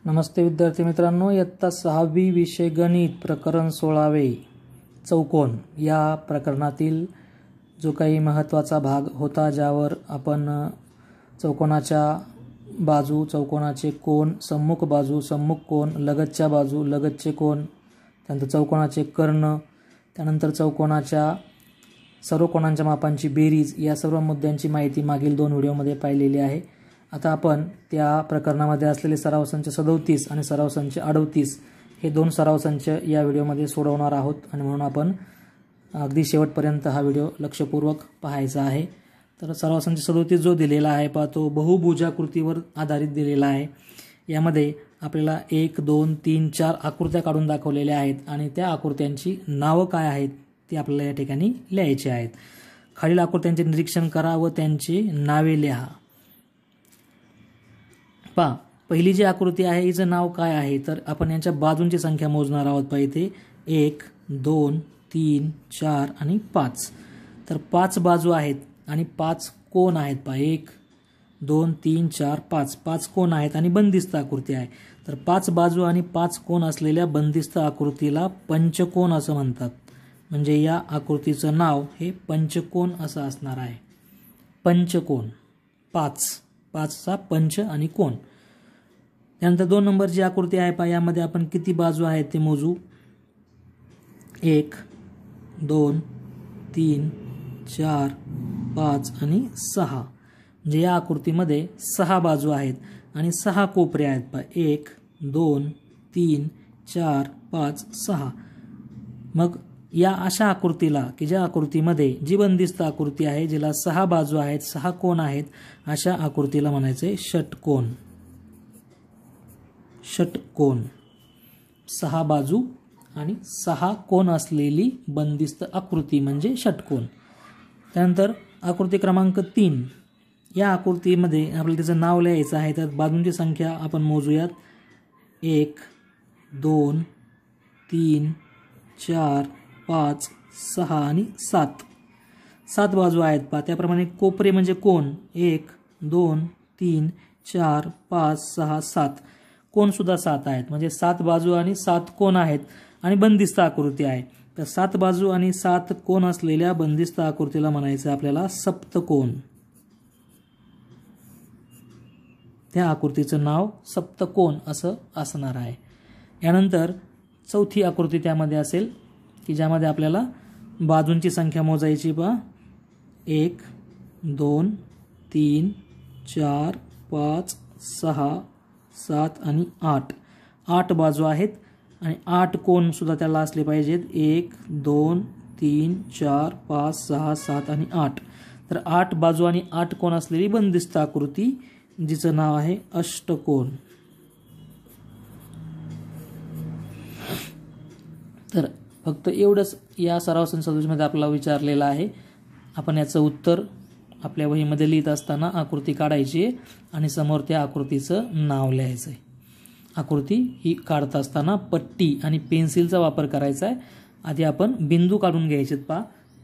नमस्ते विद्यार्थी मित्रांनो, इयत्ता 6वी विषय गणित प्रकरण 16वे चौकोन या प्रकरणातील जो काही महत्त्वाचा भाग होता, ज्यावर आपण चौकोनाच्या बाजू, चौकोनाचे कोन, सम्मुख बाजू, सम्मुख कोन, लगतच्या बाजू, लगतचे कोन, त्यानंतर चौकोनाचे कर्ण, त्यानंतर चौकोनाच्या सर्व कोनांच्या मापांची बेरीज, या सर्व मुद्द्यांची माहिती मागील 2 व्हिडिओमध्ये पाहिलेली आहे। आता आपण त्या प्रकरणामध्ये असलेले सराव संच 37 आणि सराव संच 38 हे 2 सराव संच या व्हिडिओमध्ये सोडवणार आहोत आणि म्हणून आपण अगदी शेवटपर्यंत हा व्हिडिओ लक्षपूर्वक पाहायचा आहे। तर सराव संच 37 जो दिलेला आहे तो बहुभुजाकृतीवर आधारित दिलेला आहे। यामध्ये आपल्याला 1 2 3 4 आकृत्या काढून दाखवलेल्या आहेत आणि त्या आकृत्यांची नावं काय आहेत ती आपल्याला या ठिकाणी लिहायची आहेत। खालील आकृत्यांचे निरीक्षण करा व त्यांची नावे लिहा। पहा, पहिली जी आकृती आहे हिचं नाव काय आहे, तर आपण यांच्या बाजूंची संख्या मोजणार आहोत। पहा इथे 1 2 3 4 आणि 5, तर 5 बाजू आहेत आणि 5 कोन आहेत। पहा 1 2 3 4 5, 5 कोन आहेत आणि बंदिस्त आकृती आहे। तर 5 बाजू आणि 5 कोन असलेल्या बंदिस्त आकृतीला पंचकोन असं म्हणतात। म्हणजे या आकृतीचं नाव हे पंचकोन असं असणार आहे। पंचकोन 5चा पंच आणि कोन। त्यानंतर 2 नंबरची आकृती आहे। पहा यामध्ये आपण किती बाजू आहेत ते मोजू। 1 2 3 4 5 आणि 6, म्हणजे या आकृतीमध्ये 6 बाजू आहेत आणि 6 कोपरे आहेत। पहा 1 2 3 4 5 6। मग या अशा आकृतीला की ज्या आकृतीमध्ये जी बंदिस्त आकृती आहे, जिला 6 बाजू आहेत, 6 कोन आहेत, अशा आकृतीला म्हणायचे षटकोन। षटकोन 6 बाजू आणि 6 कोन असलेली बंदिस्त आकृती म्हणजे षटकोन। त्यानंतर आकृती क्रमांक 3, या आकृतीमध्ये आपल्याला त्याचं नाव लिहायचं आहे। तर बाजूंची संख्या आपण मोजूयात। 1 2 3 4 5 6 आणि 7, 7 बाजू आहेत। पहा त्याप्रमाणे कोपरे म्हणजे कोन 1 2 3 4 5 6 7, कोन सुद्धा 7 आहेत। म्हणजे 7 बाजू आणि 7 कोन आहेत आणि बंदिस्त आकृती आहे। तर 7 बाजू आणि 7 कोन असलेल्या बंदिस्त आकृतीला म्हणायचं आपल्याला सप्तकोन। त्या आकृतीचं नाव सप्तकोन असं असणार आहे। यानंतर चौथी आकृती त्यामध्ये असेल की ज्यामध्ये आपल्याला बाजूंची संख्या मोजायची। पहा 1 2 3 4 5 6 7 आणि 8, 8 बाजू आहेत आणि 8 कोन सुद्धा त्याला असले पाहिजेत। 1 2 3 4 5 6 7 आणि 8, तर 8 बाजू आणि 8 कोन असलेली बंदिस्त आकृती जिचं नाव आहे अष्टकोन। तर फक्त एवढंच या सराव संच 37 मध्ये आपल्याला विचारलेलं आहे। आपण याचं उत्तर आपल्या वहीमध्ये लिहित असताना आकृती काढायची आहे आणि समोर त्या आकृतीचं नाव लिहायचं आहे। आकृती ही काढत असताना पट्टी आणि पेन्सिलचा वापर करायचा आहे। आधी आपण बिंदू काढून घ्यायचे। पहा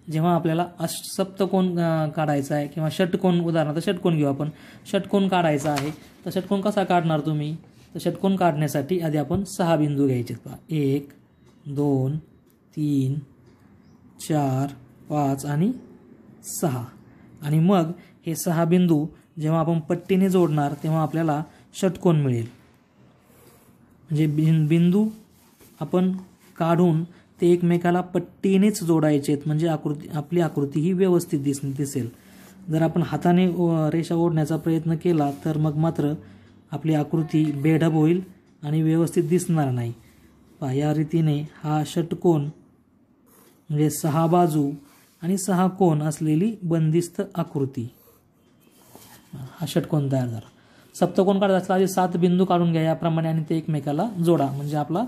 जेव्हा आपल्याला सप्तकोन काढायचा आहे किंवा षटकोन, उदाहरणार्थ षटकोन घेऊ आपण, षटकोन काढायचा आहे तर षटकोन कसा काढणार तुम्ही, तर षटकोन काढण्यासाठी आधी आपण 6 बिंदू घ्यायचे। पहा 1 2 3 4 5 आणि 6, आणि मग हे 6 बिंदू जेव्हा आपण पट्टीने जोडणार तेव्हा आपल्याला षटकोन मिळेल। म्हणजे बिंदू आपण काढून ते एकमेकाला पट्टीनेच जोडायचे आहेत, म्हणजे आपली आकृती ही व्यवस्थित दिसेल। जर आपण हाताने रेषा ओढण्याचा प्रयत्न केला तर मग मात्र आपली आकृती बेढब होईल आणि व्यवस्थित दिसणार नाही। पहा या रीतीने हा षटकोन म्हणजे 6 बाजू आणि 6 कोन असलेली बंदिस्त आकृती, हा षटकोन तयार झाला। सप्तकोन काढत असला आधी 7 बिंदू काढून घ्या याप्रमाणे आणि ते एकमेकाला जोडा, म्हणजे आपला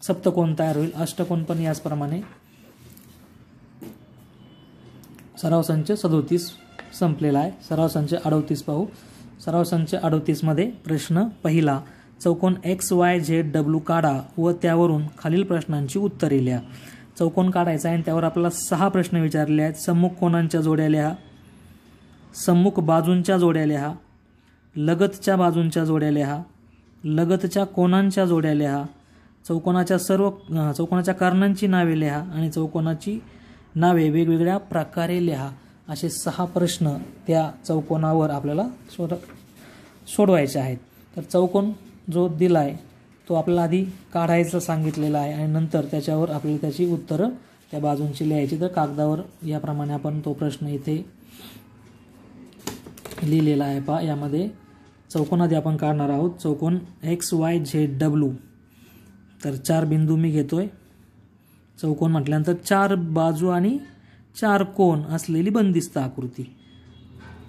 सप्तकोन तयार होईल। अष्टकोन पण याचप्रमाणे। सराव संच 37 संपलेला आहे। सराव संच 38 पाहू। सराव संच 38 मध्ये प्रश्न पहिला, चौकोन XYZW काढा व त्यावरून खालील प्रश्नांची उत्तरे लिहा। चौकोन काढायचा आहे आणि त्यावर आपल्याला 6 प्रश्न विचारलेले आहेत। सम्मुख कोनांच्या जोड्या लिहा, सम्मुख बाजूंच्या जोड्या लिहा, लगतच्या बाजूंच्या जोड्या लिहा, लगतच्या कोणांच्या जोड्या लिहा, चौकोनाच्या कर्णांची नावे लिहा आणि चौकोनाची नावे वेगवेगळ्या प्रकारे लिहा, असे 6 प्रश्न त्या चौकोनावर आपल्याला सोडवायचे आहेत. तर चौकोन जो दिलाय तो आपल्याला आधी काढायचं सांगितलेला आहे आणि नंतर त्याच्यावर आपल्याला त्याची उत्तरं त्या बाजूंची लिहायची. तर कागदावर याप्रमाणे आपण तो प्रश्न इथे लिहिलेला आहे. पहा, यामध्ये चौकोन आधी आपण काढणार आहोत. चौकोन XYZW. तर 4 बिंदू मी घेतोय. चौकोन म्हटल्यानंतर 4 बाजू आणि 4 कोन असलेली बंदिस्त आकृती.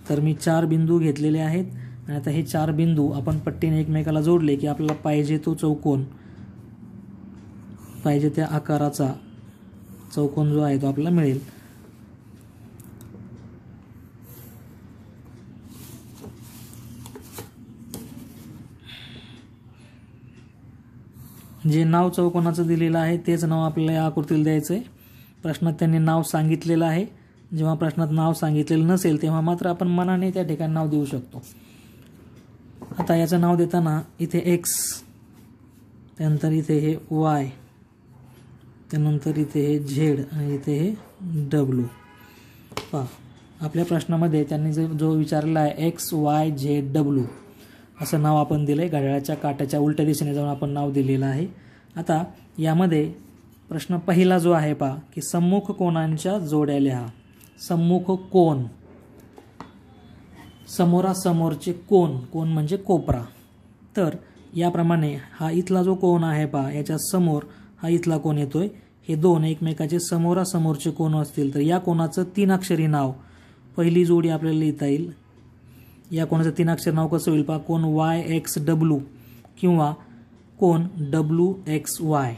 तर मी 4 बिंदू घेतलेले आहेत आणि आता हे 4 बिंदू आपण पट्टीने एकमेकाला जोडले की आपल्याला पाहिजे तो चौकोन, पाहिजे त्या आकाराचा चौकोन जो आहे तो आपल्याला मिळेल. जे नाव चौकोनाचं दिलेलं आहे तेच नाव आपल्याला या आकृतीला द्यायचं आहे. प्रश्नात त्यांनी नाव सांगितलेलं आहे. जेव्हा प्रश्नात नाव सांगितलेलं नसेल तेव्हा मात्र आपण मनाने त्या ठिकाणी नाव देऊ शकतो. आता याचं नाव देताना इथे X, त्यानंतर इथे हे Y, त्यानंतर इथे हे Z आणि इथे हे W. पहा, आपल्या प्रश्नामध्ये त्यांनी जो विचारलेला आहे XYZW असं नाव आपण दिलं आहे. घड्याळाच्या काट्याच्या उलट्या दिशेने जाऊन आपण नाव दिलेलं आहे. आता यामध्ये प्रश्न पहिला जो आहे पहा की सम्मुख कोनांच्या जोड्या लिहा. सम्मुख कोन, समोरासमोरचे कोन, कोन म्हणजे कोपरा. तर याप्रमाणे हा इथला जो कोन आहे पहा, याच्या समोर हा इथला कोन येतोय. हे दोन एकमेकाचे समोरासमोरचे कोन असतील तर या कोनाचं 3 अक्षरी नाव पहिली जोडी आपल्याला लिहिता येईल. या कोणाचं 3 अक्षर नाव कसं होईल पहा, कोन YXW किंवा कोन WXY.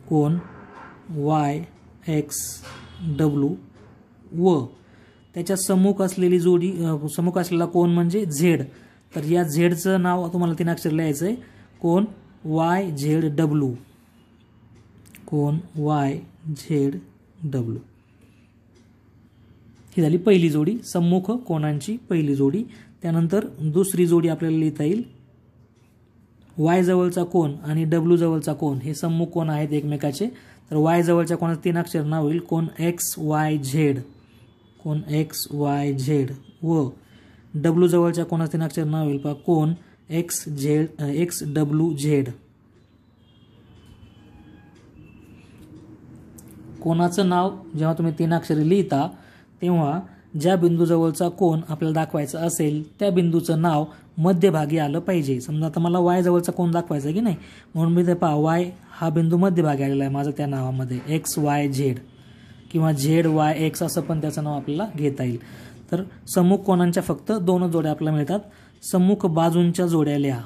कोन YXW व त्याच्या सम्मुख असलेली जोडी, सम्मुख असलेला कोन म्हणजे Z. तर या झेडचं नाव तुम्हाला 3 अक्षर लिहायचं आहे, कोन YZW. कोन YZW ही झाली पहिली जोडी, सम्मुख कोनांची पहिली जोडी. त्यानंतर दुसरी जोडी आपल्याला लिहिता येईल. Y जवळचा कोन आणि W जवळचा कोन हे सम्मुख कोन आहेत एकमेकाचे. तर Y जवळच्या कोणाचं 3 अक्षर नाव होईल कोन XYZ. कोन XYZ व W जवळच्या कोणाचं 3 अक्षर नाव होईल पहा, कोन XWZ. कोनाचं नाव जेव्हा तुम्ही 3 अक्षरी लिहिता तेव्हा ज्या बिंदूजवळचा कोन आपल्याला दाखवायचा असेल त्या बिंदूचं नाव मध्यभागी आलं पाहिजे. समजा आता मला Y जवळचा कोन दाखवायचा की नाही, म्हणून मी ते पहा Y हा बिंदू मध्यभागी आलेला आहे माझं त्या नावामध्ये, XYZ किंवा ZYX असं पण त्याचं नाव आपल्याला घेता येईल. तर सम्मुख कोनांच्या फक्त 2 जोड्या आपल्याला मिळतात. सम्मुख बाजूंच्या जोड्या लिहा.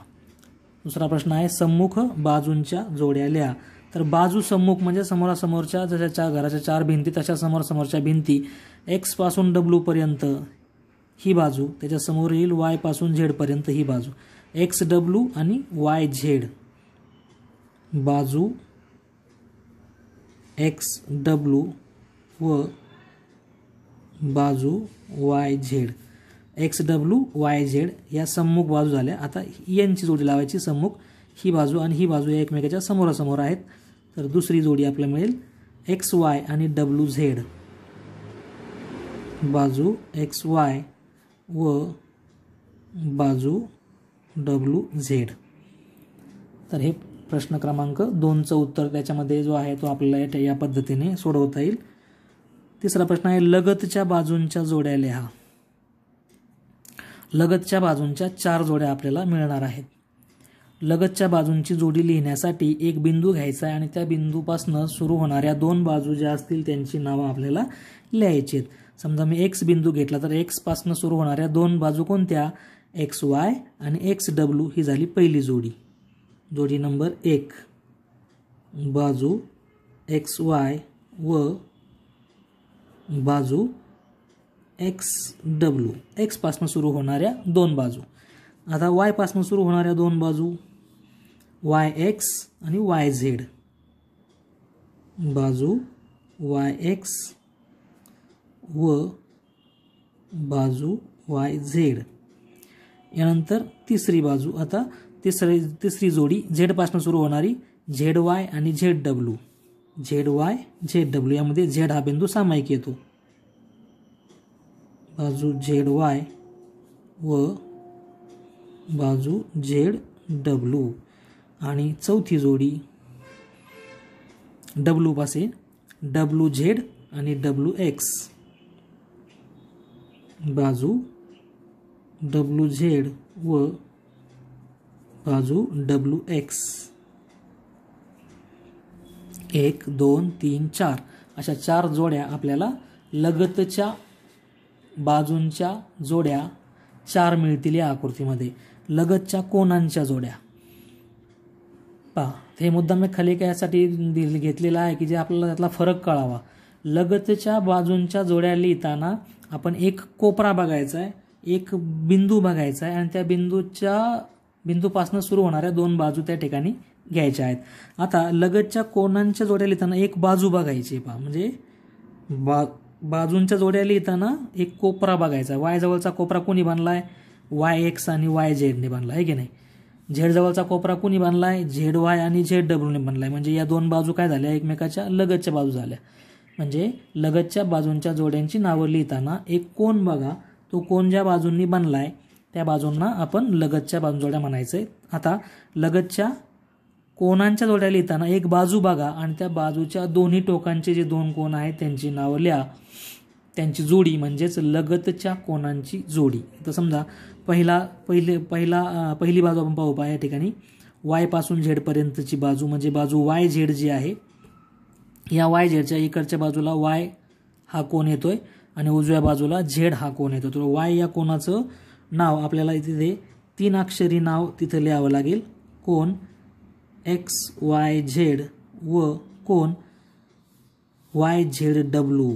दुसरा प्रश्न आहे सम्मुख बाजूंच्या जोड्या लिहा. तर बाजू सम्मुख म्हणजे समोरासमोरच्या जशा घराच्या 4 भिंती तशा समोरासमोरच्या भिंती. X पासून W पर्यंत ही बाजू, त्याच्या समोर येईल Y पासून Z पर्यंत ही बाजू. XW आणि YZ. बाजू XW व बाजू YZ. XW YZ या सम्मुख बाजू झाल्या. आता यांची जोडी लावायची. सम्मुख ही बाजू आणि ही बाजू एकमेकाच्या समोरासमोर आहेत. तर दुसरी जोडी आपल्याला मिळेल XY आणि WZ. बाजू XY व बाजू WZ. तर हे प्रश्न क्रमांक 2चं उत्तर त्याच्यामध्ये जो आहे तो आपल्याला या पद्धतीने सोडवता येईल. तिसरा प्रश्न आहे लगतच्या बाजूंच्या जोड्या लिहा. लगतच्या बाजूंच्या 4 जोड्या आपल्याला मिळणार आहेत. लगतच्या बाजूंची जोडी लिहिण्यासाठी एक बिंदू घ्यायचा आहे आणि त्या बिंदूपासून सुरू होणाऱ्या 2 बाजू ज्या असतील त्यांची नावं आपल्याला लिहायची आहेत. समजा मी X बिंदू घेतला तर X पासून सुरू होणाऱ्या 2 बाजू कोणत्या, XY आणि XW ही झाली पहिली जोडी. जोडी नंबर 1 बाजू XY व बाजू XW. X पासून सुरू होणाऱ्या 2 बाजू. आता Y पासून सुरू होणाऱ्या 2 बाजू YX आणि YZ. बाजू YX व बाजू YZ. यानंतर तिसरी बाजू. आता तिसरी जोडी झेड पासून सुरू होणारी झेड वाय आणि Z W. Z Y Z W यामध्ये झेड हा बिंदू सामायिक येतो. बाजू झेड वाय व बाजू झेड डब्ल्यू. आणि चौथी जोडी डब्ल्यू पासे डब्ल्यू झेड आणि डब्ल्यू एक्स. बाजू डब्ल्यू झेड व बाजू डब्ल्यू एक्स. 1 2 3 4 अशा 4 जोड्या आपल्याला लगतच्या बाजूंच्या जोड्या 4 मिळतील या आकृतीमध्ये. लगतच्या कोनांच्या जोड्या पहा, हे मुद्दाम मी खाली यासाठी घेतलेला आहे की जे आपल्याला त्यातला फरक कळावा. लगतच्या बाजूंच्या जोड्या लिहिताना आपण एक कोपरा बघायचा आहे, एक बिंदू बघायचा आहे आणि त्या बिंदूपासून सुरू होणाऱ्या 2 बाजू त्या ठिकाणी घ्यायच्या आहेत. आता लगतच्या कोनांच्या जोड्या लिहिताना एक बाजू बघायची पहा, म्हणजे बाजूंच्या जोड्या लिहिताना एक कोपरा बघायचा. वाय जवळचा कोपरा कोणी बांधलाय? वाय एक्स आणि वाय झेडने बांधला आहे की नाही. झेड जवळचा कोपरा कोणी बांधलाय? झेड वाय आणि झेड डब्ल्यूने बांधलाय. म्हणजे या 2 बाजू काय झाल्या? एकमेकाच्या लगतच्या बाजू झाल्या. म्हणजे लगतच्या बाजूंच्या जोड्यांची नावं लिहिताना एक कोन बघा, तो कोन ज्या बाजूंनी बनलाय त्या बाजूंना आपण लगतच्या बाजू जोड्या म्हणायचे. आता लगतच्या कोनांच्या जोड्या लिहिताना एक बाजू बघा आणि त्या बाजूच्या दोन्ही टोकांचे जे 2 कोन आहेत त्यांची नावं लिहा. त्यांची जोडी म्हणजेच लगतच्या कोनांची जोडी. तर समजा पहिली बाजू आपण पाहू या ठिकाणी वाय पासून झेड पर्यंतची बाजू म्हणजे बाजू वाय झेड जी आहे. या वाय झेडच्या इकडच्या बाजूला वाय हा कोन येतोय आणि उजव्या बाजूला झेड हा कोन येतो. तर वाय या कोनाचं नाव आपल्याला तिथे 3 अक्षरी नाव तिथे लिहावं लागेल. कोन एक्स वाय झेड व कोन वाय झेड डब्ल्यू.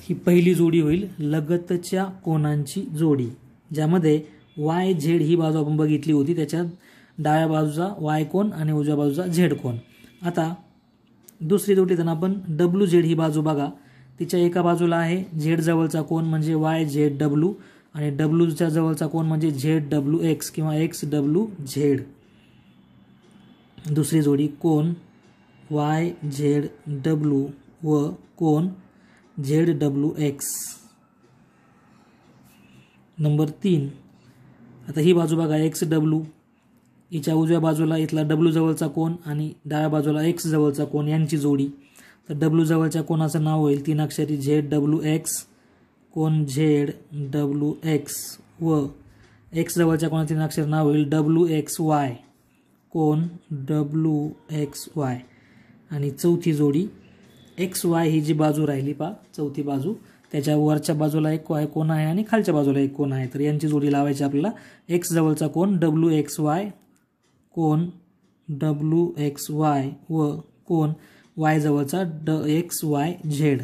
ही पहिली जोडी होईल लगतच्या कोनांची जोडी, ज्यामध्ये वाय झेड ही बाजू आपण बघितली होती. त्याच्यात डाव्या बाजूचा वाय कोन आणि उजव्या बाजूचा झेड कोन. आता दुसरी जोडी देताना आपण डब्ल्यू झेड ही बाजू बघा. तिच्या एका बाजूला आहे झेड जवळचा कोन म्हणजे वाय झेड डब्ल्यू आणि डब्ल्यूच्या जवळचा कोन म्हणजे झेड डब्ल्यू एक्स किंवा एक्स डब्ल्यू झेड. दुसरी जोडी कोन वाय झेड डब्ल्यू व कोन झेड डब्ल्यू एक्स. नंबर 3. आता ही बाजू बघा एक्स डब्ल्यू. हिच्या उजव्या बाजूला इथला डब्ल्यू जवळचा कोन आणि डाव्या बाजूला एक्स जवळचा कोन यांची जोडी. तर डब्ल्यू जवळच्या कोनाचं नाव होईल 3 अक्षरी झेड डब्ल्यू एक्स. कोन झेड डब्ल्यू एक्स व एक्स जवळच्या कोणाचं 3 अक्षर नाव होईल डब्ल्यू एक्स वाय. कोन डब्ल्यू एक्स वाय. आणि चौथी जोडी एक्स वाय ही जी बाजू राहिली पहा, चौथी बाजू, त्याच्या वरच्या बाजूला एक कोन आहे आणि खालच्या बाजूला एक कोन आहे. तर यांची जोडी लावायची आपल्याला. एक्स जवळचा कोन डब्ल्यू एक्स वाय. कोन डब्ल्यू एक्स वाय व कोन वाय जवळचा एक्स वाय झेड.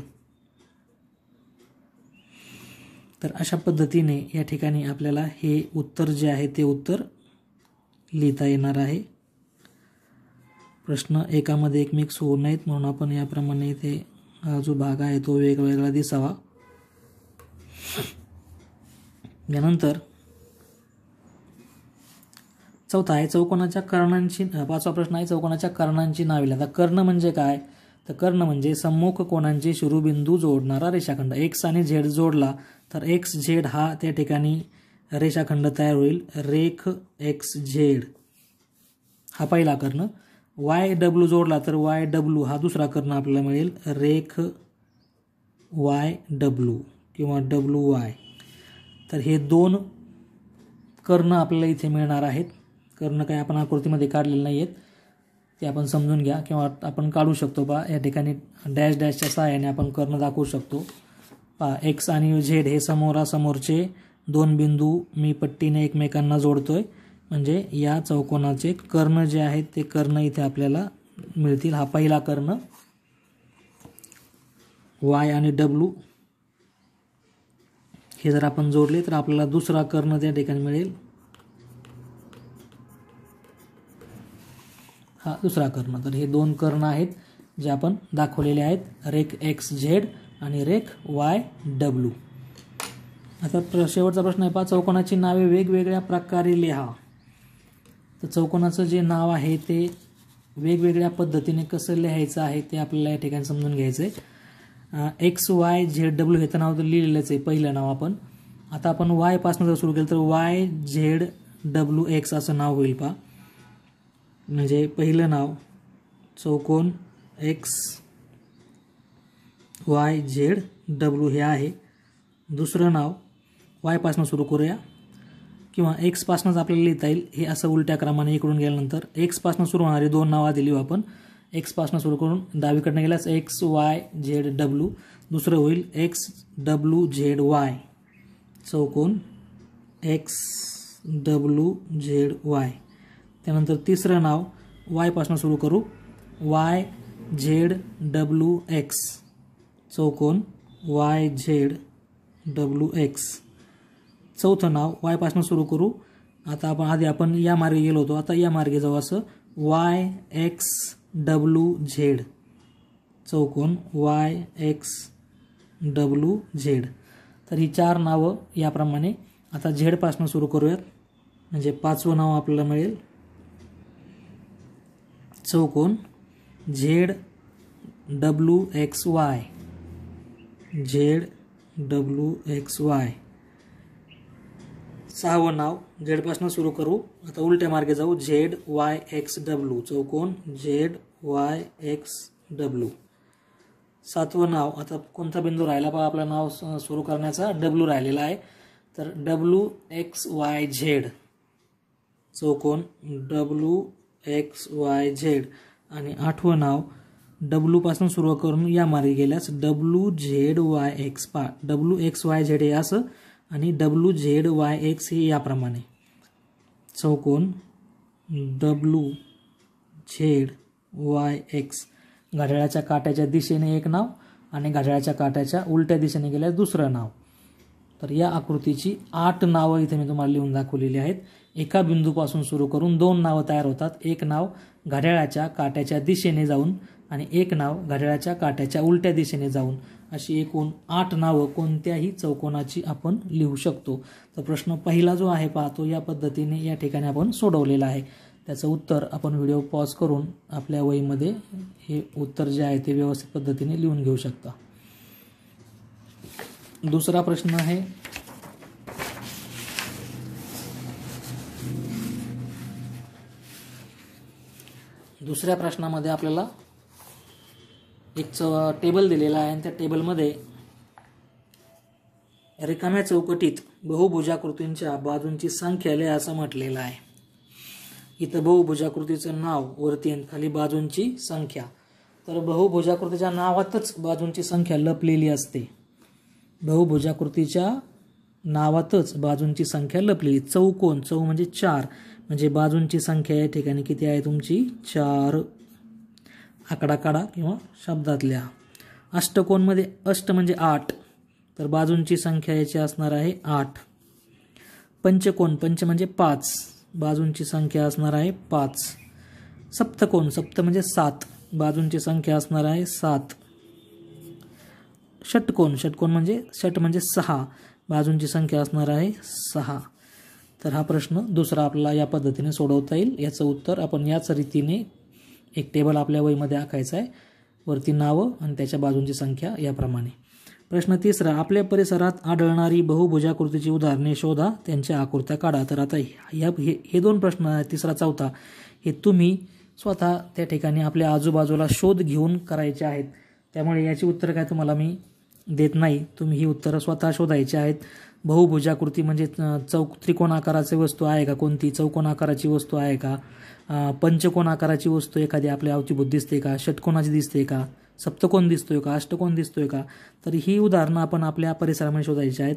तर अशा पद्धतीने या ठिकाणी आपल्याला हे उत्तर जे आहे ते उत्तर लिहिता येणार आहे. प्रश्न एकामध्ये एक मिक्स होऊ नयेत म्हणून आपण याप्रमाणे इथे हा जो भाग आहे तो वेगवेगळा दिसावा. यानंतर चौथा आहे चौकोनाच्या कर्णांची. 5वा प्रश्न आहे चौकोनाच्या कर्णांची नावे लिहा. आता कर्ण म्हणजे काय? तर कर्ण म्हणजे सम्मुख कोनांचे शिरोबिंदू जोडणारा रेषाखंड. एक्स आणि झेड जोडला तर एक्स झेड हा त्या ठिकाणी रेषाखंड तयार होईल. रेख एक्स झेड हा पहिला कर्ण. वाय डब्ल्यू जोडला तर वाय डब्ल्यू हा दुसरा कर्ण आपल्याला मिळेल. रेख वाय डब्ल्यू किंवा डब्ल्यू वाय. तर हे 2 कर्ण आपल्याला इथे मिळणार आहेत. कर्ण काय आपण आकृतीमध्ये काढलेले नाही आहेत, ते आपण समजून घ्या किंवा आपण काढू शकतो. पहा या ठिकाणी डॅश डॅशच्या सहाय्याने आपण कर्ण दाखवू शकतो. पहा एक्स आणि झेड हे समोरासमोरचे 2 बिंदू मी पट्टीने एकमेकांना जोडतोय. म्हणजे या चौकोनाचे कर्ण जे आहेत ते कर्ण इथे आपल्याला मिळतील. हा पहिला कर्ण वाय आणि डब्ल्यू हे जर आपण जोडले तर आपल्याला दुसरा कर्ण त्या ठिकाणी मिळेल. हा दुसरा कर्ण. तर हे 2 कर्ण आहेत जे आपण दाखवलेले आहेत. रेख एक्स झेड आणि रेख वाय डब्ल्यू. आता शेवटचा प्रश्न आहे पहा, चौकोनाची नावे वेगवेगळ्या प्रकारे लिहा. तर चौकोनाचं जे नाव आहे ते वेगवेगळ्या पद्धतीने कसं लिहायचं आहे ते आपल्याला या ठिकाणी समजून घ्यायचं आहे. XYZW हे तर नाव तर लिहिलेलंच आहे पहिलं नाव आपण. आता आपण Y पासून जर सुरू केलं तर YZWX असं नाव होईल पहा. म्हणजे पहिलं नाव चौकोन XYZW हे आहे. दुसरं नाव Y पासून सुरू करूया किंवा X पासूनच आपल्याला लिहिता येईल. हे असं उलट्या क्रमाने इकडून गेल्यानंतर X पासून सुरू होणारी दोन नावं आधी लिहू आपण. X पासून सुरू करून डावीकडनं गेल्यास XYZW, दुसरं होईल XWZY, चौकोन XWZY. त्यानंतर तिसरं नाव Y पासून सुरू करू, YZWX, चौकोन YZWX. चौथं नाव Y पासून सुरू करू. आता आपण या मार्गे गेलो होतो, आता या मार्गे जाऊ असं YXWZ, चौकोन YXWZ. तर ही चार नावं याप्रमाणे. आता Z पासून सुरू करूयात, म्हणजे पाचवं नाव आपल्याला मिळेल चौकोन ZWXY, ZWXY. सहावं नाव Z पासून सुरू करू. आता उलट्या मार्गे जाऊ, ZYXW, चौकोन ZYXW. सातवं नाव, आता कोणता बिंदू राहिला पहा आपलं नाव सुरू करण्याचा, W राहिलेला आहे, तर WXYZ, चौकोन WXYZ. आणि आठवं नाव W पासून सुरू करून या मार्गे गेल्यास WZYX पहा, WXYZ हे असं आणि WZYX हे याप्रमाणे, चौकोन WZYX. घड्याळाच्या काट्याच्या दिशेने एक नाव आणि घड्याळाच्या काट्याच्या उलट्या दिशेने गेल्यास दुसरं नाव. तर या आकृतीची 8 नावं इथे मी तुम्हाला लिहून दाखवलेली आहेत. एका बिंदूपासून सुरू करून 2 नावं तयार होतात. एक नाव घड्याळाच्या काट्याच्या दिशेने जाऊन आणि एक नाव घड्याळाच्या काट्याच्या उलट्या दिशेने जाऊन, अशी एकूण 8 नावं कोणत्याही चौकोनाची आपण लिहू शकतो. तर प्रश्न पहिला जो आहे पाहतो या पद्धतीने या ठिकाणी आपण सोडवलेला आहे. त्याचं उत्तर आपण व्हिडिओ पॉज करून आपल्या वहीमध्ये हे उत्तर जे आहे ते व्यवस्थित पद्धतीने लिहून घेऊ शकता. दुसरा प्रश्न आहे, दुसऱ्या प्रश्नामध्ये आपल्याला एक टेबल दिलेला आहे आणि त्या टेबलमध्ये रिकाम्या चौकटीत बहुभुजाकृतींच्या बाजूंची संख्या लिहा असं म्हटलेलं आहे. इथं बहुभुजाकृतीचं नाव वरती आणि खाली बाजूंची संख्या. तर बहुभुजाकृतीच्या नावातच बाजूंची संख्या लपलेली असते. बहुभुजाकृतीच्या नावातच बाजूंची संख्या लपलेली. चौकोन, चौ म्हणजे 4, म्हणजे बाजूंची संख्या या ठिकाणी किती आहे तुमची 4. आकडा काढा किंवा शब्दात लिहा. अष्टकोनमध्ये अष्ट म्हणजे 8, तर बाजूंची संख्या याची असणार आहे 8. पंचकोन, पंच म्हणजे 5, बाजूंची संख्या असणार आहे 5. सप्तकोन, सप्त म्हणजे 7, बाजूंची संख्या असणार आहे 7. षटकोन, षटकोन म्हणजे षट म्हणजे 6, बाजूंची संख्या असणार आहे 6. तर हा प्रश्न दुसरा आपल्याला या पद्धतीने सोडवता येईल. याचं उत्तर आपण याच रीतीने एक टेबल आपल्या वहीमध्ये आखायचं आहे. वरती नावं आणि त्याच्या बाजूंची संख्या याप्रमाणे. प्रश्न तिसरा, आपल्या परिसरात आढळणारी बहुभुजाकृतीची उदाहरणे शोधा, त्यांच्या आकृत्या काढा. तर आता हे 2 प्रश्न, तिसरा चौथा, हे तुम्ही स्वतः त्या ठिकाणी आपल्या आजूबाजूला शोध घेऊन करायचे आहेत. त्यामुळे याची उत्तर काय तुम्हाला मी देत नाही. तुम्ही ही उत्तरं स्वतः शोधायची आहेत. बहुभुजाकृती म्हणजे त्रिकोण आकाराची वस्तू आहे का, कोणती चौकोन आकाराची वस्तू आहे का, पंचकोन आकाराची वस्तू एखादी आपल्या अवतीभोवती दिसते का, षटकोनाची दिसते का, सप्तकोन दिसतोय का, अष्टकोन दिसतोय का. तर ही उदाहरणं आपण आपल्या परिसरामध्ये शोधायची आहेत.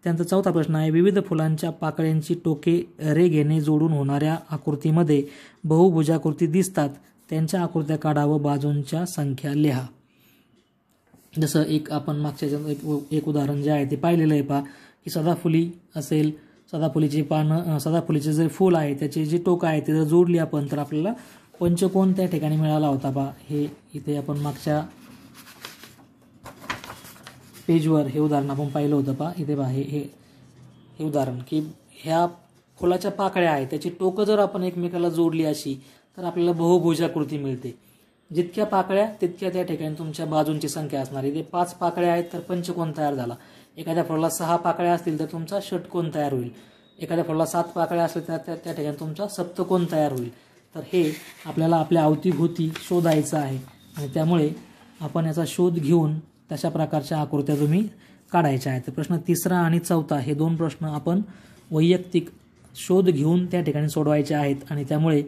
त्यानंतर चौथा प्रश्न आहे, विविध फुलांच्या पाकळ्यांची टोके रेघेने जोडून होणाऱ्या आकृतीमध्ये बहुभुजाकृती दिसतात, त्यांच्या आकृत्या काढा व बाजूंच्या संख्या लिहा. जसं एक आपण मागच्या एक उदाहरण जे आहे ते पाहिलेलं आहे पहा, की सदाफुली असेल, सदाफुलीची पानं, सदाफुलीचे जे फूल आहे त्याची जी टोकं आहे ते जर जोडली आपण तर आपल्याला पंचकोन त्या ठिकाणी मिळाला होता पहा. हे इथे आपण मागच्या पेजवर हे उदाहरण आपण पाहिलं होतं पहा. इथे पहा हे हे उदाहरण की ह्या फुलाच्या पाकळ्या आहेत त्याची टोकं जर आपण एकमेकाला जोडली अशी तर आपल्याला बहुभुजाकृती मिळते. जितक्या पाकळ्या तितक्या त्या ठिकाणी तुमच्या बाजूंची संख्या असणार. इथे 5 पाकळ्या आहेत तर पंचकोन तयार झाला. एखाद्या फुलाला 6 पाकळ्या असतील तर तुमचा षटकोन तयार होईल. एखाद्या फुलाला 7 पाकळ्या असतील तर त्या ठिकाणी तुमचा सप्तकोन तयार होईल. तर हे आपल्याला आपल्या अवतीभोवती शोधायचं आहे आणि त्यामुळे आपण याचा शोध घेऊन तशा प्रकारच्या आकृत्या तुम्ही काढायच्या आहेत. तर प्रश्न 3रा आणि 4था हे 2 प्रश्न आपण वैयक्तिक शोध घेऊन त्या ठिकाणी सोडवायचे आहेत आणि त्यामुळे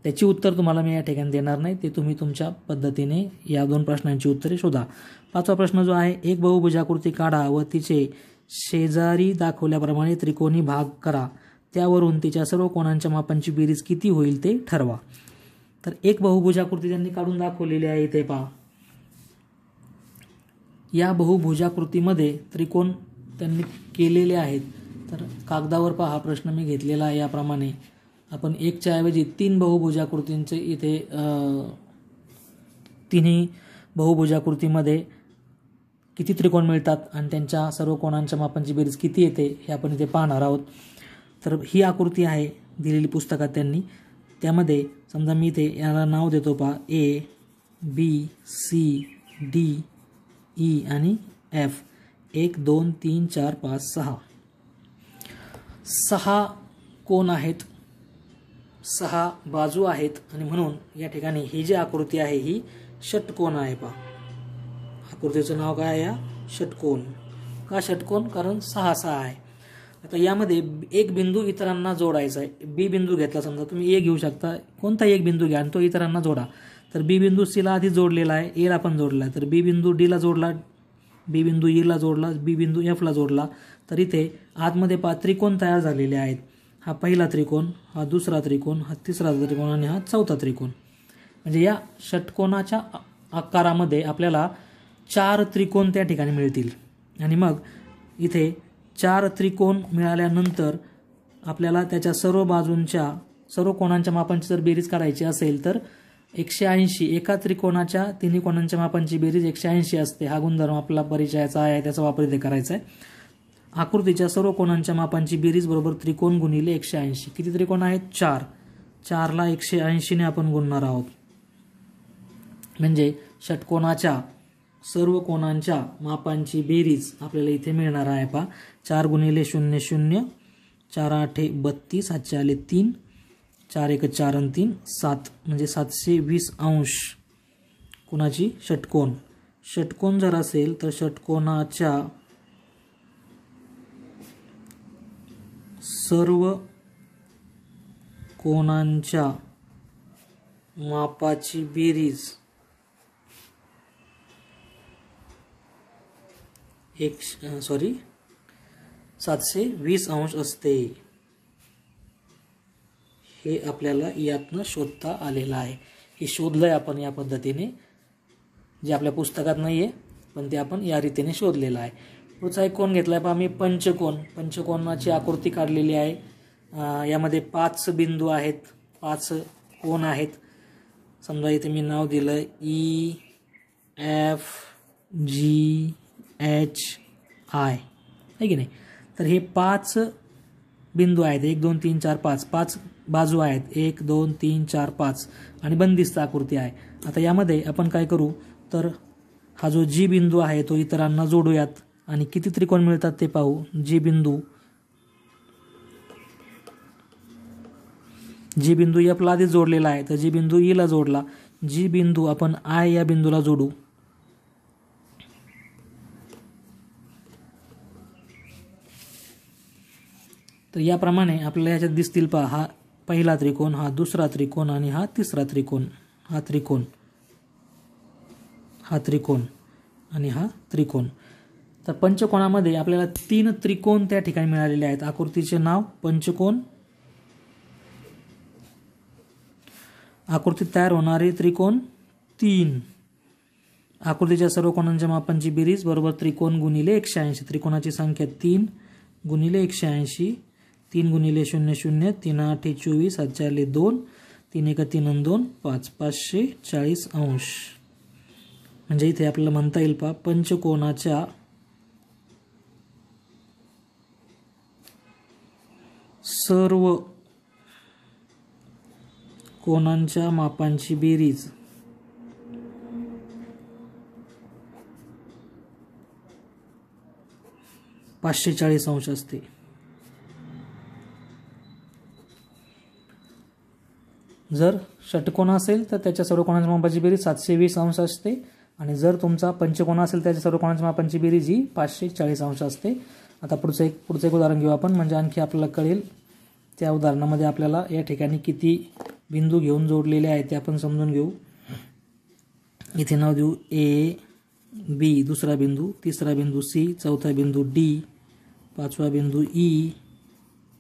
त्याची उत्तर तुम्हाला मी या ठिकाणी देणार नाही. ते तुम्ही तुमच्या पद्धतीने या 2 प्रश्नांची उत्तरे शोधा. 5वा प्रश्न जो आहे, एक बहुभुजाकृती काढा व तिचे शेजारी दाखवल्याप्रमाणे त्रिकोणी भाग करा. त्यावरून तिच्या सर्व कोणांच्या मापांची बेरीज किती होईल ते ठरवा. तर एक बहुभुजाकृती त्यांनी काढून दाखवलेली आहे. इथे पहा, या बहुभुजाकृतीमध्ये त्रिकोण त्यांनी केलेले आहेत. तर कागदावर पहा, हा प्रश्न मी घेतलेला आहे याप्रमाणे. आपण एकच्या ऐवजी 3 बहुभुजाकृतींचे इथे तिन्ही बहुभुजाकृतीमध्ये किती त्रिकोण मिळतात आणि त्यांच्या सर्व कोणांच्या मापांची बेरीज किती येते हे आपण इथे पाहणार आहोत. तर ही आकृती आहे दिलेली पुस्तकात त्यांनी. त्यामध्ये समजा मी इथे याला नाव देतो पहा, A, B, C, D, E आणि F. 1 2 3 4 5 6 6 कोण आहेत, 6 बाजू आहेत आणि म्हणून या ठिकाणी ही जी आकृती आहे ही षटकोन आहे. पहा, आकृतीचं नाव काय आहे, या षटकोन. का षटकोन? कारण 6 6 आहे. आता यामध्ये एक बिंदू इतरांना जोडायचा आहे. बी बिंदू घेतला, समजा तुम्ही ए घेऊ शकता, कोणताही एक बिंदू घ्या आणि तो इतरांना जोडा. तर बी बिंदू सीला आधी जोडलेला आहे, एला पण जोडला आहे. तर बी बिंदू डीला जोडला, बी बिंदू ईला जोडला, बी बिंदू एफला जोडला. तर इथे आतमध्ये 5 त्रिकोण तयार झालेले आहेत. हा पहिला त्रिकोण, हा दुसरा त्रिकोण, हा तिसरा त्रिकोण आणि हा चौथा त्रिकोण. म्हणजे या षटकोनाच्या आकारामध्ये आपल्याला 4 त्रिकोण त्या ठिकाणी मिळतील. आणि मग इथे 4 त्रिकोण मिळाल्यानंतर आपल्याला त्याच्या सर्व बाजूंच्या सर्व कोणांच्या मापांची जर बेरीज करायची असेल तर 180, एका त्रिकोणाच्या तिन्ही कोणांच्या मापांची बेरीज 180 असते. हा गुणधर्म आपला परिचयाचा आहे, त्याचा वापर इथे करायचा आहे. आकृतीच्या सर्व कोणांच्या मापांची बेरीज बरोबर त्रिकोण गुणिले 180. किती त्रिकोण आहेत? 4. 4ला 180 ने आपण गुणणार आहोत. म्हणजे षटकोनाच्या सर्व कोणांच्या मापांची बेरीज आपल्याला इथे मिळणार आहे. पहा, 4 गुणिले 0 0, 4 8 32, हातचे आले 3, 4 1 4 आणि 3 7, म्हणजे 720 अंश कोणाची? षटकोन. षटकोन जर असेल तर षटकोनाच्या सर्व कोणांच्या मापाची बेरीज 720 अंश असते. हे आपल्याला यातनं शोधता आलेलं आहे. हे शोधलंय आपण या पद्धतीने, जे आपल्या पुस्तकात नाही आहे पण ते आपण या रीतीने शोधलेलं आहे. पुढचा एक कोण घेतलाय पहा मी, पंचकोन. पंचकोनाची आकृती काढलेली आहे. यामध्ये 5 बिंदू आहेत, 5 कोण आहेत. समजा इथे मी नाव दिलं E, F, G, H, I, आहे की नाही. तर हे 5 बिंदू आहेत. 1 2 3 4 5, 5 बाजू आहेत. 1 2 3 4 5 आणि बंदिस्त आकृती आहे. आता यामध्ये आपण काय करू, तर हा जो G बिंदू आहे तो इतरांना जोडूयात आणि किती त्रिकोण मिळतात ते पाहू. G बिंदू F ला आधीच जोडलेला आहे, तर G बिंदू E ला जोडला. G बिंदू आपण I या बिंदूला जोडू. तर याप्रमाणे आपल्याला याच्यात दिसतील पहा, हा पहिला त्रिकोण, हा दुसरा त्रिकोण आणि हा तिसरा त्रिकोण, हा त्रिकोण, हा त्रिकोण आणि हा त्रिकोण. तर पंचकोनामध्ये आपल्याला 3 त्रिकोण त्या ठिकाणी मिळालेले आहेत. आकृतीचे नाव पंचकोन. आकृतीत तयार होणारे त्रिकोण 3. आकृतीच्या सर्व कोणांच्या मापांची बेरीज बरोबर त्रिकोण गुणिले 180. त्रिकोणाची संख्या 3 गुणिले 180. 3 गुणिले 0 0, 3 8 24, हातचे आले 2, 3 1 3 आणि 2 5, 540 अंश. म्हणजे इथे आपल्याला म्हणता येईल पहा, पंचकोनाच्या सर्व कोनांच्या मापांची बेरीज $540 असते. जर षटकोन असेल तर त्याच्या सर्व कोनांच्या मापांची बेरीज 720 असते आणि जर तुमचा पंचकोन असेल त्याच्या सर्व कोनांच्या मापांची बेरीज ही 540 असते. आता पुढचं एक उदाहरण घेऊ आपण, म्हणजे आणखी आपल्याला कळेल. त्या उदाहरणामध्ये आपल्याला या ठिकाणी किती बिंदू घेऊन जोडलेले आहेत ते आपण समजून घेऊ. इथे नाव देऊ A, B, दुसरा बिंदू, तिसरा बिंदू C, चौथा बिंदू D, पाचवा बिंदू E,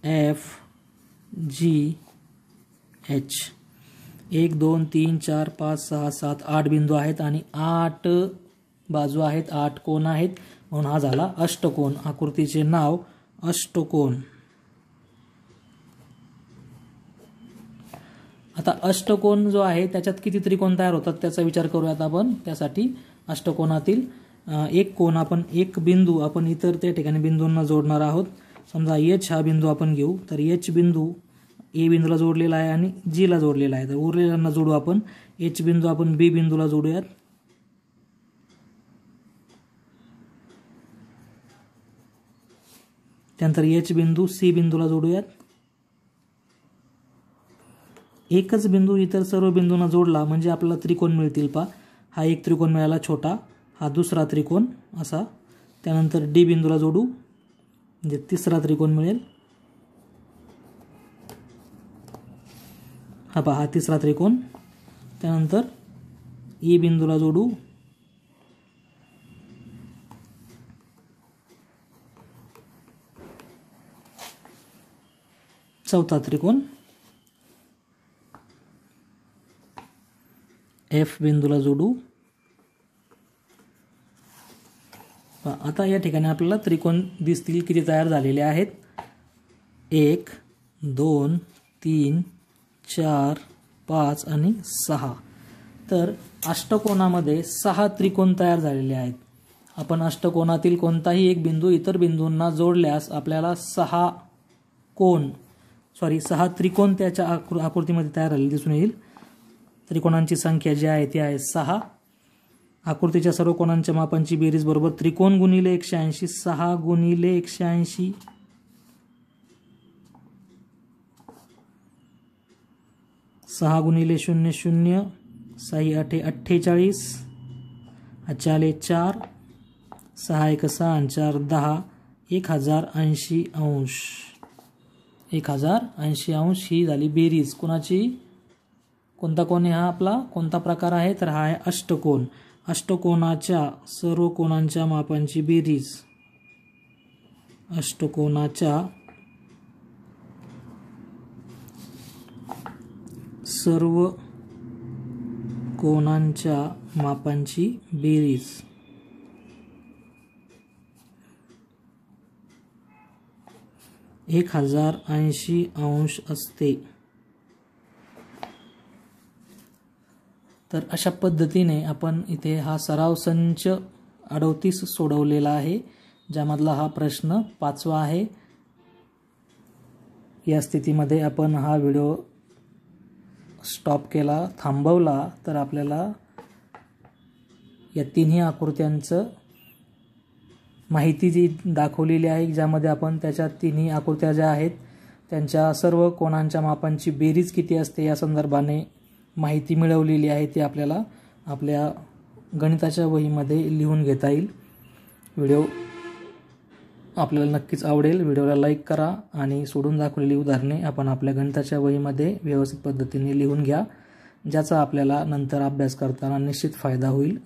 F, G, H. 1 2 3 4 5 6 7 8 बिंदू आहेत आणि 8 बाजू आहेत, 8 कोन आहेत, म्हणून हा झाला अष्टकोन. आकृतीचे नाव अष्टकोन. आता अष्टकोन जो आहे त्याच्यात किती त्रिकोण तयार होतात त्याचा विचार करूयात आपण. त्यासाठी अष्टकोनातील एक कोन आपण एक बिंदू आपण इतर त्या ठिकाणी बिंदूंना जोडणार आहोत. समजा H हा बिंदू आपण घेऊ, तर H बिंदू A बिंदूला जोडलेला आहे आणि G ला जोडलेला आहे. तर उरलेल्यांना जोडू आपण. H बिंदू आपण B बिंदूला जोडूयात. त्यानंतर H बिंदू C बिंदूला जोडूयात. एकच बिंदू इतर सर्व बिंदूंना जोडला म्हणजे आपल्याला त्रिकोण मिळतील. हा एक त्रिकोण मिळाला छोटा, हा दुसरा त्रिकोण असा. त्यानंतर D बिंदूला जोडू म्हणजे तिसरा त्रिकोण मिळेल. हा तिसरा त्रिकोण. त्यानंतर E बिंदूला जोडू. चौथा त्रिकोण. F बिंदूला जोडू. आता या ठिकाणी आपल्याला त्रिकोण दिसतील किती तयार झालेले आहेत. 1 2 3 4 5 आणि 6. तर अष्टकोनामध्ये 6 त्रिकोण तयार झालेले आहेत. आपण अष्टकोनातील कोणताही एक बिंदू इतर बिंदूंना जोडल्यास आपल्याला 6 त्रिकोण त्याच्या आकृतीमध्ये तयार झालेले दिसून येईल. त्रिकोणांची संख्या जी आहे ती आहे 6. आकृतीच्या सर्व कोनांच्या मापांची बेरीज बरोबर त्रिकोण गुणिले 180. 6 गुणिले 180. 6 गुणिले 0 0. 6 8 48. 4 4. 6 1 6 आणि 4 10. 1080 अंश. 1080 अंश ही झाली बेरीज कोणाची. कोणता कोण आहे हा आपला, कोणता प्रकार आहे, तर हा आहे अष्टकोन. अष्टकोनाच्या सर्व कोनांच्या मापांची बेरीज. अष्टकोनाच्या सर्व कोनांच्या मापांची बेरीज 1080 अंश असते. तर अशा पद्धतीने आपण इथे हा सराव संच 38 सोडवलेला आहे, ज्यामधला हा प्रश्न 5वा आहे. या स्थितीमध्ये आपण हा व्हिडिओ स्टॉप केला, थांबवला, तर आपल्याला या तिन्ही आकृत्यांचं माहिती जी दाखवलेली आहे, ज्यामध्ये आपण त्याच्या तिन्ही आकृत्या ज्या आहेत त्यांच्या सर्व कोनांच्या मापांची बेरीज किती असते या संदर्भाने माहिती मिळवलेली आहे. ती आपल्याला आपल्या गणिताच्या वहीमध्ये लिहून घेता येईल. व्हिडिओ आपल्याला नक्कीच आवडेल. व्हिडिओला लाईक करा आणि सोडून दाखवलेली उदाहरणे आपण आपल्या गणिताच्या वहीमध्ये व्यवस्थित पद्धतीने लिहून घ्या, ज्याचा आपल्याला नंतर अभ्यास करताना निश्चित फायदा होईल.